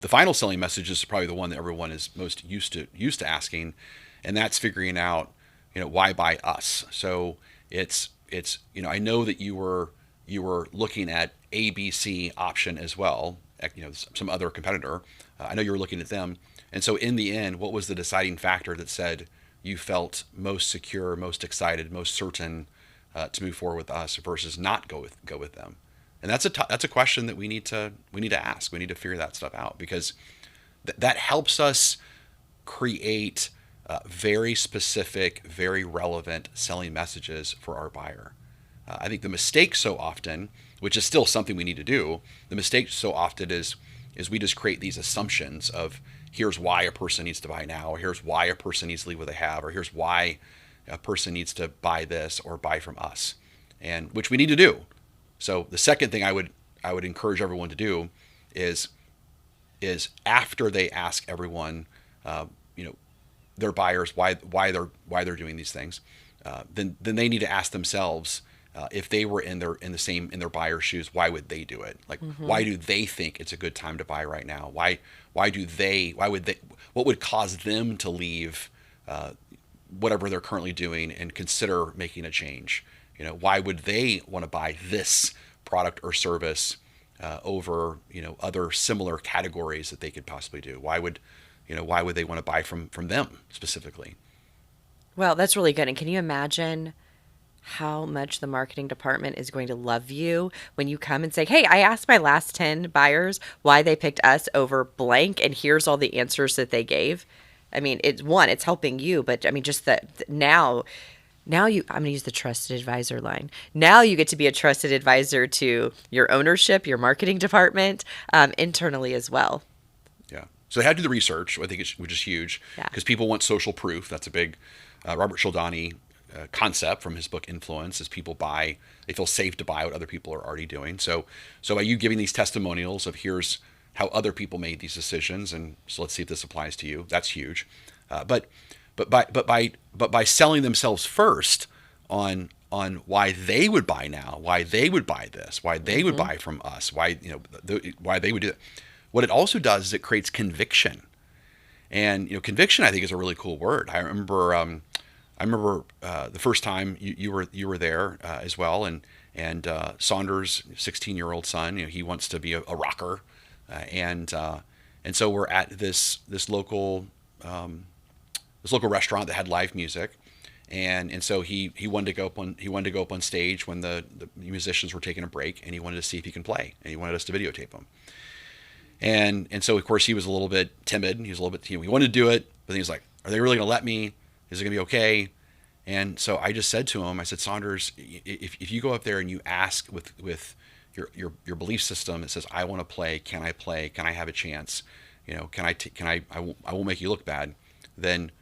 The final selling message is probably the one that everyone is most used to asking, and that's figuring out, why buy us. So it's I know that you were looking at ABC option as well, some other competitor. I know you were looking at them, and so in the end, what was the deciding factor that said you felt most secure, most excited, most certain to move forward with us versus not go with them? And that's a question that we need to ask. We need to figure that stuff out because that helps us create very specific, very relevant selling messages for our buyer. I think the mistake so often, which is still something we need to do, the mistake so often is we just create these assumptions of here's why a person needs to buy now, or here's why a person needs to leave what they have, or here's why a person needs to buy this or buy from us, and which we need to do. So the second thing I would encourage everyone to do is after they ask everyone, their buyers why they're doing these things, then they need to ask themselves, if they were in their buyer's shoes, why would they do it? Like, why do they think it's a good time to buy right now? What would cause them to leave whatever they're currently doing and consider making a change? Why would they want to buy this product or service over other similar categories that they could possibly do? Why would they want to buy from them specifically? Well, that's really good. And can you imagine how much the marketing department is going to love you when you come and say, "Hey, I asked my last 10 buyers why they picked us over blank, and here's all the answers that they gave." I mean, it's helping you, but I mean, just that now I'm going to use the trusted advisor line. Now you get to be a trusted advisor to your ownership, your marketing department, internally as well. Yeah. So they had to do the research, which is huge, Yeah. because people want social proof. That's a big Robert Cialdini concept from his book Influence. Is they feel safe to buy what other people are already doing. So by you giving these testimonials of here's how other people made these decisions, and so let's see if this applies to you. That's huge. But by selling themselves first on why they would buy now, why they would buy this, why they would buy from us, why they would do it. What it also does is it creates conviction, and conviction I think is a really cool word. I remember the first time you were there as well, and Saunders' 16-year-old son, he wants to be a rocker, and so we're at this local restaurant that had live music, and so he wanted to go up on stage when the musicians were taking a break, and he wanted to see if he can play, and he wanted us to videotape him. And so of course he was a little bit timid. He was a little bit, he wanted to do it, but he was like, "Are they really going to let me? Is it going to be okay?" And so I just said to him, I said, "Saunders, if you go up there and you ask with your belief system, it says, 'I want to play. Can I play? Can I have a chance? I won't make you look bad.' Then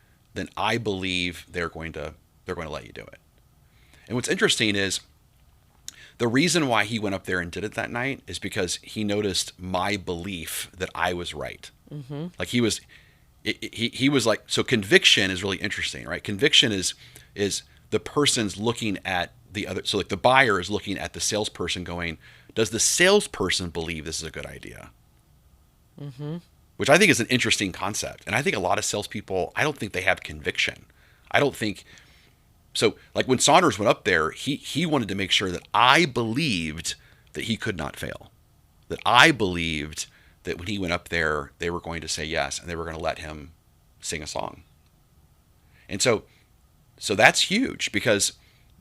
I believe they're going to let you do it." And what's interesting is the reason why he went up there and did it that night is because he noticed my belief that I was right. Like he was like, so conviction is really interesting, right? Conviction is the person's looking at the other. So like the buyer is looking at the salesperson going, does the salesperson believe this is a good idea? Which I think is an interesting concept. And I think a lot of salespeople, I don't think they have conviction. I don't think so. Like when Saunders went up there, he wanted to make sure that I believed that he could not fail. That I believed that when he went up there, they were going to say yes, and they were going to let him sing a song. And so that's huge because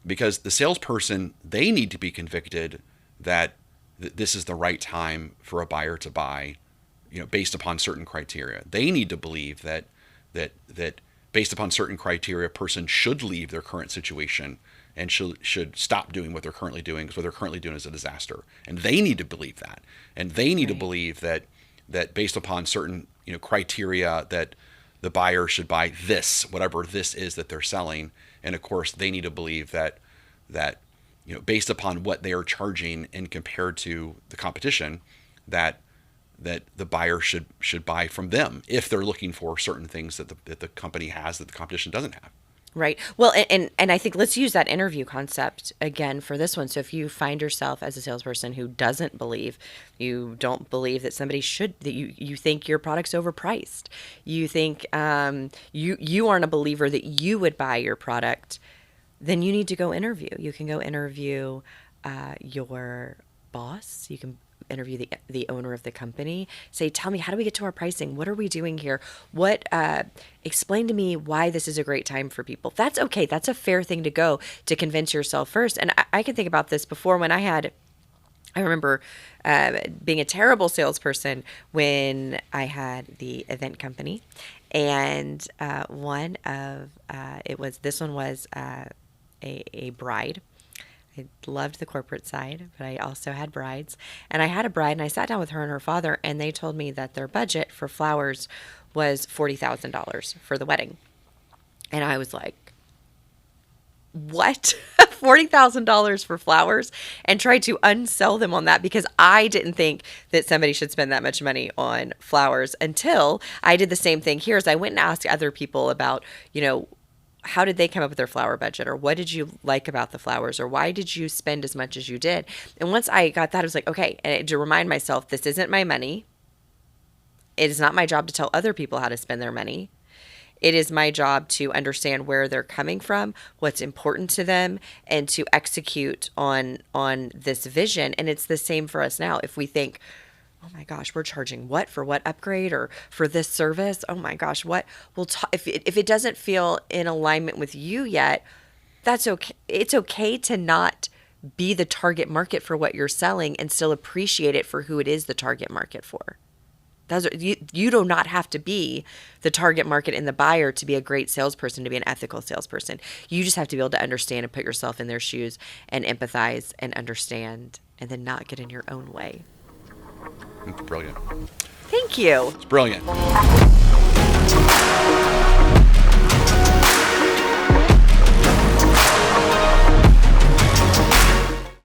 the salesperson, they need to be convicted that this is the right time for a buyer to buy, based upon certain criteria. They need to believe that based upon certain criteria, a person should leave their current situation and should stop doing what they're currently doing because what they're currently doing is a disaster. And they need to believe that. And they need to believe that based upon certain criteria that the buyer should buy this, whatever this is that they're selling. And of course, they need to believe that based upon what they are charging and compared to the competition, that the buyer should buy from them if they're looking for certain things that the company has that the competition doesn't have. Right. Well, and I think let's use that interview concept again for this one. So if you find yourself as a salesperson who doesn't believe, you don't believe that somebody should, that you think your product's overpriced, you think you aren't a believer that you would buy your product, then you need to go interview. You can go interview your boss. You can interview the owner of the company. Say, tell me, how do we get to our pricing? What are we doing here? What explain to me why this is a great time for people. That's okay. That's a fair thing to go to convince yourself first. And I can think about this before when I remember being a terrible salesperson when I had the event company, and this one was a bride. I loved the corporate side, but I also had brides. And I had a bride, and I sat down with her and her father, and they told me that their budget for flowers was $40,000 for the wedding. And I was like, what? $40,000 for flowers? And tried to unsell them on that because I didn't think that somebody should spend that much money on flowers until I did the same thing here. As I went and asked other people about, how did they come up with their flower budget, or what did you like about the flowers, or why did you spend as much as you did? And once I got that, I was like, okay, and to remind myself, this isn't my money. It is not my job to tell other people how to spend their money. It is my job to understand where they're coming from, what's important to them, and to execute on this vision. And it's the same for us now. If we think, oh my gosh, we're charging what for what upgrade or for this service? Oh my gosh, what? If it doesn't feel in alignment with you yet, that's okay. It's okay to not be the target market for what you're selling and still appreciate it for who it is the target market for. You do not have to be the target market and the buyer to be a great salesperson, to be an ethical salesperson. You just have to be able to understand and put yourself in their shoes and empathize and understand, and then not get in your own way. It's brilliant. Thank you. It's brilliant.